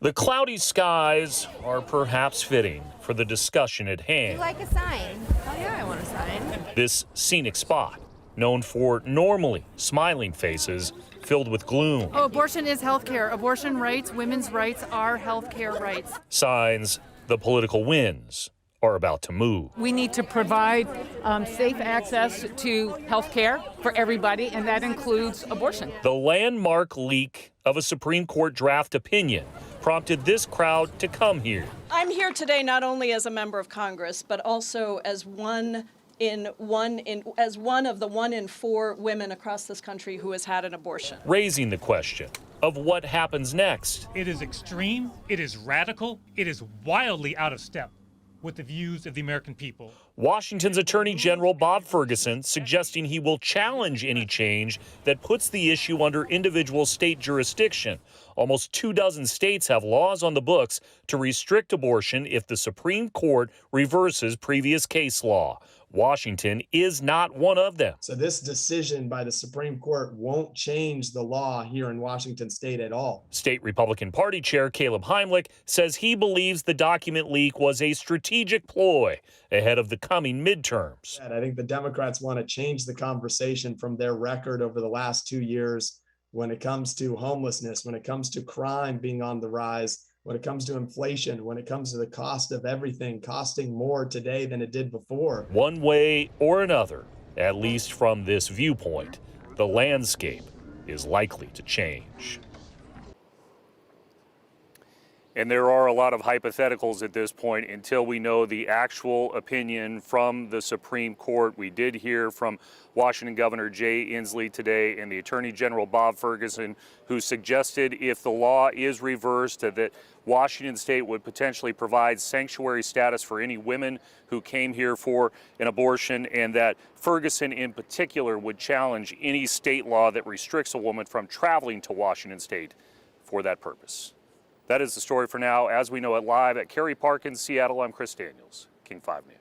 The cloudy skies are perhaps fitting for the discussion at hand. You like a sign? Oh yeah, I want a sign. This scenic spot, known for normally smiling faces filled with gloom. Oh, abortion is healthcare. Abortion rights, women's rights are healthcare rights. Signs the political winds are about to move. We need to provide safe access to health care for everybody, and that includes abortion. The landmark leak of a Supreme Court draft opinion prompted this crowd to come here. I'm here today not only as a member of Congress, but also as one of the 1 in 4 women across this country who has had an abortion. Raising the question of what happens next. It is extreme, it is radical, it is wildly out of step with the views of the American people. Washington's Attorney General Bob Ferguson suggesting he will challenge any change that puts the issue under individual state jurisdiction. Almost 24 states have laws on the books to restrict abortion if the Supreme Court reverses previous case law. Washington is not one of them. So this decision by the Supreme Court won't change the law here in Washington state at all. State Republican Party Chair Caleb Heimlich says he believes the document leak was a strategic ploy ahead of the coming midterms. And I think the Democrats want to change the conversation from their record over the last 2 years when it comes to homelessness, when it comes to crime being on the rise, when it comes to inflation, when it comes to the cost of everything costing more today than it did before. One way or another, at least from this viewpoint, the landscape is likely to change. And there are a lot of hypotheticals at this point until we know the actual opinion from the Supreme Court. We did hear from Washington Governor Jay Inslee today and the Attorney General Bob Ferguson, who suggested if the law is reversed that Washington state would potentially provide sanctuary status for any women who came here for an abortion, and that Ferguson in particular would challenge any state law that restricts a woman from traveling to Washington state for that purpose. That is the story for now. As we know it live at Kerry Park in Seattle, I'm Chris Daniels, King 5 News.